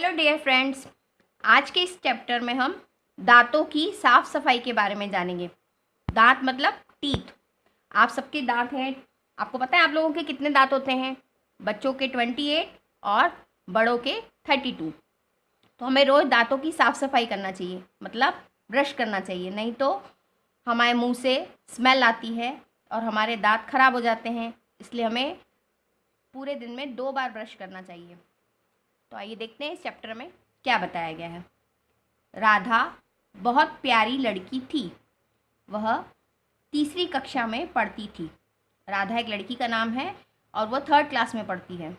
Hello dear friends. आज के इस चैप्टर में हम दांतों की साफ सफाई के बारे में जानेंगे। दांत मतलब टीथ। आप सबके दांत हैं। आपको पता है आप लोगों के कितने दांत होते हैं? बच्चों के 28 और बड़ों के 32। तो हमें रोज़ दांतों की साफ सफाई करना चाहिए, मतलब ब्रश करना चाहिए, नहीं तो हमारे मुंह से स्मेल आती है और हमारे दांत खराब हो जाते हैं। इसलिए हमें पूरे दिन में 2 बार ब्रश करना चाहिए। तो आइए देखते हैं इस चैप्टर में क्या बताया गया है। राधा बहुत प्यारी लड़की थी। वह तीसरी कक्षा में पढ़ती थी। राधा एक लड़की का नाम है और वह 3rd क्लास में पढ़ती है।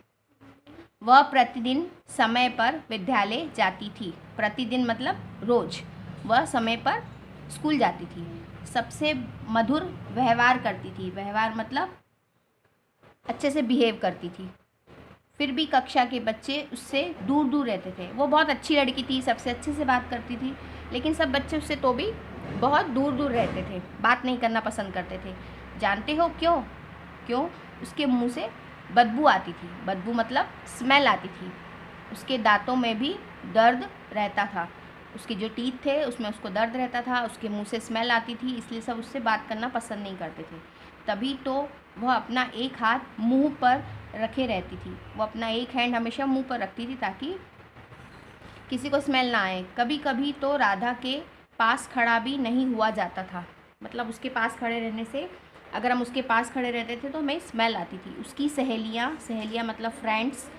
वह प्रतिदिन समय पर विद्यालय जाती थी। प्रतिदिन मतलब रोज वह समय पर स्कूल जाती थी। सबसे मधुर व्यवहार करती थी। व्यवहार मतलब अच्छे से बिहेव करती थी। फिर भी कक्षा के बच्चे उससे दूर दूर रहते थे। वो बहुत अच्छी लड़की थी, सबसे अच्छे से बात करती थी, लेकिन सब बच्चे उससे तो भी बहुत दूर दूर रहते थे, बात नहीं करना पसंद करते थे। जानते हो क्यों? क्यों? उसके मुंह से बदबू आती थी। बदबू मतलब स्मेल आती थी। उसके दांतों में भी दर्द रहता था। उसके जो टीथ थे उसमें उसको दर्द रहता था। उसके मुंह से स्मेल आती थी, इसलिए सब उससे बात करना पसंद नहीं करते थे। तभी तो वह अपना एक हाथ मुंह पर रखे रहती थी। वो अपना एक हैंड हमेशा मुंह पर रखती थी ताकि किसी को स्मेल ना आए। कभी कभी तो राधा के पास खड़ा भी नहीं हुआ जाता था। मतलब उसके पास खड़े रहने से, अगर हम उसके पास खड़े रहते थे तो हमें स्मेल आती थी। उसकी सहेलियाँ, सहेलियाँ मतलब फ्रेंड्स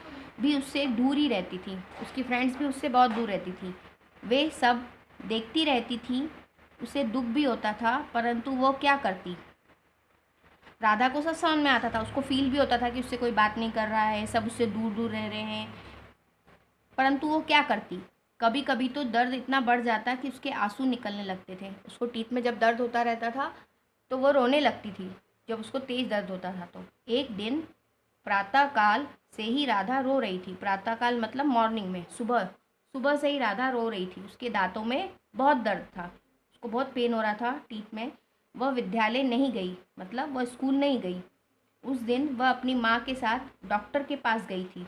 भी उससे दूर ही रहती थी। उसकी फ्रेंड्स भी उससे बहुत दूर रहती थी। वे सब देखती रहती थी। उसे दुख भी होता था, परंतु वो क्या करती? राधा को सब समझ में आता था। उसको फील भी होता था कि उससे कोई बात नहीं कर रहा है, सब उससे दूर दूर रह रहे हैं, परंतु वो क्या करती? कभी कभी तो दर्द इतना बढ़ जाता कि उसके आंसू निकलने लगते थे। उसको टीथ में जब दर्द होता रहता था तो वो रोने लगती थी, जब उसको तेज दर्द होता था। तो एक दिन प्रातःकाल से ही राधा रो रही थी। प्रातःकाल मतलब मॉर्निंग में, सुबह सुबह से ही राधा रो रही थी। उसके दांतों में बहुत दर्द था, उसको बहुत पेन हो रहा था टीथ में। वह विद्यालय नहीं गई, मतलब वह स्कूल नहीं गई। उस दिन वह अपनी माँ के साथ डॉक्टर के पास गई थी।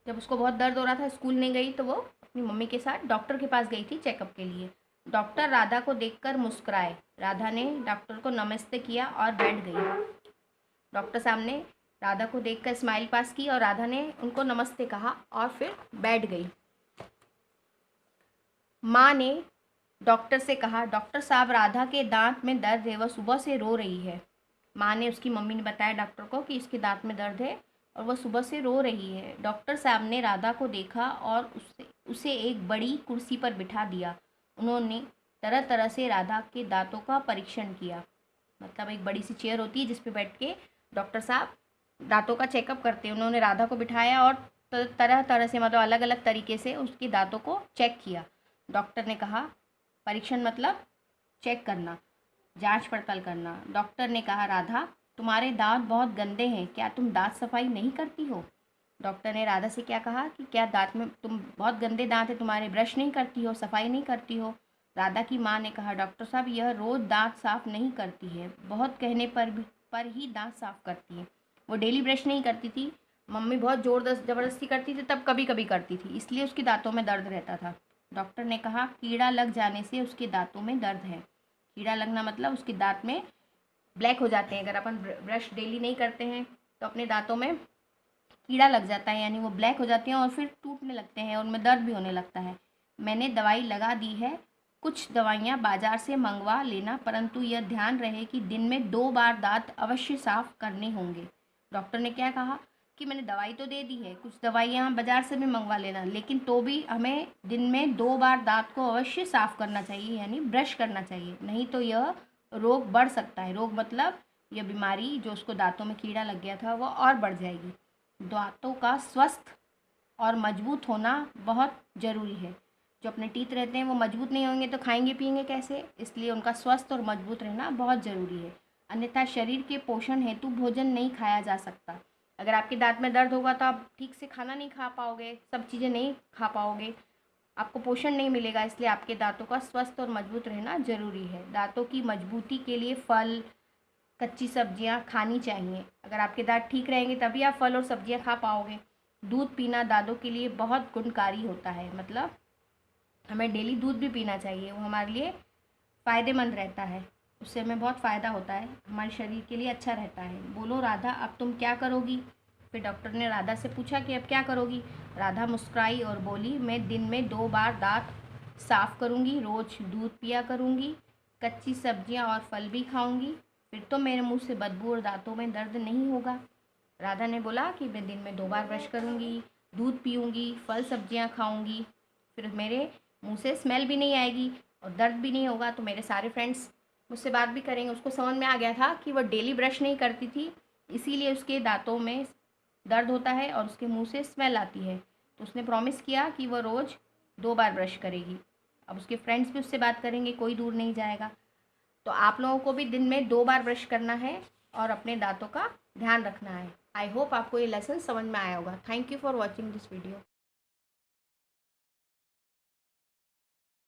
जब उसको बहुत दर्द हो रहा था, स्कूल नहीं गई, तो वो अपनी मम्मी के साथ डॉक्टर के पास गई थी चेकअप के लिए। डॉक्टर राधा को देखकर मुस्कुराए। राधा ने डॉक्टर को नमस्ते किया और बैठ गई। डॉक्टर साहब ने राधा को देखकर स्माइल पास की और राधा ने उनको नमस्ते कहा और फिर बैठ गई। माँ ने डॉक्टर से कहा, डॉक्टर साहब राधा के दांत में दर्द है, वह सुबह से रो रही है। माँ ने, उसकी मम्मी ने बताया डॉक्टर को कि इसके दांत में दर्द है और वह सुबह से रो रही है। डॉक्टर साहब ने राधा को देखा और उसे एक बड़ी कुर्सी पर बिठा दिया। उन्होंने तरह तरह से राधा के दांतों का परीक्षण किया। मतलब एक बड़ी सी चेयर होती है जिस पे बैठ के डॉक्टर साहब दांतों का चेकअप करते हैं। उन्होंने राधा को बिठाया और तरह तरह से, मतलब अलग अलग तरीके से उसके दांतों को चेक किया। डॉक्टर ने कहा, परीक्षण मतलब चेक करना, जांच पड़ताल करना। डॉक्टर ने कहा, राधा तुम्हारे दांत बहुत गंदे हैं, क्या तुम दांत सफाई नहीं करती हो? डॉक्टर ने राधा से क्या कहा कि क्या दांत में तुम बहुत गंदे दांत है तुम्हारे, ब्रश नहीं करती हो, सफाई नहीं करती हो? राधा की माँ ने कहा, डॉक्टर साहब यह रोज़ दांत साफ नहीं करती है, बहुत कहने पर ही दांत साफ करती है। वो डेली ब्रश नहीं करती थी। मम्मी बहुत ज़ोर ज़बरदस्ती करती थी तब कभी कभी करती थी, इसलिए उसके दांतों में दर्द रहता था। डॉक्टर ने कहा, कीड़ा लग जाने से उसके दांतों में दर्द है। कीड़ा लगना मतलब उसके दांत में ब्लैक हो जाते हैं। अगर अपन ब्रश डेली नहीं करते हैं तो अपने दांतों में कीड़ा लग जाता है, यानी वो ब्लैक हो जाते हैं और फिर टूटने लगते हैं, उनमें दर्द भी होने लगता है। मैंने दवाई लगा दी है, कुछ दवाइयाँ बाजार से मंगवा लेना, परंतु यह ध्यान रहे कि दिन में 2 बार दांत अवश्य साफ करने होंगे। डॉक्टर ने क्या कहा कि मैंने दवाई तो दे दी है, कुछ दवाइयाँ बाजार से भी मंगवा लेना, लेकिन तो भी हमें दिन में 2 बार दांत को अवश्य साफ करना चाहिए, यानी ब्रश करना चाहिए, नहीं तो यह रोग बढ़ सकता है। रोग मतलब यह बीमारी जो उसको दांतों में कीड़ा लग गया था वो और बढ़ जाएगी। दांतों का स्वस्थ और मजबूत होना बहुत ज़रूरी है। जो अपने टीथ रहते हैं वो मजबूत नहीं होंगे तो खाएंगे पिएंगे कैसे? इसलिए उनका स्वस्थ और मजबूत रहना बहुत ज़रूरी है। अन्यथा शरीर के पोषण हेतु भोजन नहीं खाया जा सकता। अगर आपके दांत में दर्द होगा तो आप ठीक से खाना नहीं खा पाओगे, सब चीज़ें नहीं खा पाओगे, आपको पोषण नहीं मिलेगा। इसलिए आपके दांतों का स्वस्थ और मजबूत रहना ज़रूरी है। दांतों की मजबूती के लिए फल, कच्ची सब्जियां खानी चाहिए। अगर आपके दांत ठीक रहेंगे तभी आप फल और सब्जियां खा पाओगे। दूध पीना दांतों के लिए बहुत गुणकारी होता है, मतलब हमें डेली दूध भी पीना चाहिए, वो हमारे लिए फ़ायदेमंद रहता है, उससे हमें बहुत फ़ायदा होता है, हमारे शरीर के लिए अच्छा रहता है। बोलो राधा अब तुम क्या करोगी? फिर डॉक्टर ने राधा से पूछा कि अब क्या करोगी? राधा मुस्कुराई और बोली, मैं दिन में 2 बार दांत साफ़ करूँगी, रोज़ दूध पिया करूँगी, कच्ची सब्जियाँ और फल भी खाऊँगी, फिर तो मेरे मुंह से बदबू और दांतों में दर्द नहीं होगा। राधा ने बोला कि मैं दिन में 2 बार ब्रश करूँगी, दूध पीऊँगी, फल सब्जियाँ खाऊँगी, फिर मेरे मुंह से स्मेल भी नहीं आएगी और दर्द भी नहीं होगा, तो मेरे सारे फ्रेंड्स मुझसे बात भी करेंगे। उसको समझ में आ गया था कि वह डेली ब्रश नहीं करती थी, इसीलिए उसके दांतों में दर्द होता है और उसके मुंह से स्मेल आती है, तो उसने प्रॉमिस किया कि वह रोज़ 2 बार ब्रश करेगी। अब उसके फ्रेंड्स भी उससे बात करेंगे, कोई दूर नहीं जाएगा। तो आप लोगों को भी दिन में 2 बार ब्रश करना है और अपने दांतों का ध्यान रखना है। आई होप आपको ये लेसन समझ में आया होगा। Thank you for watching this video.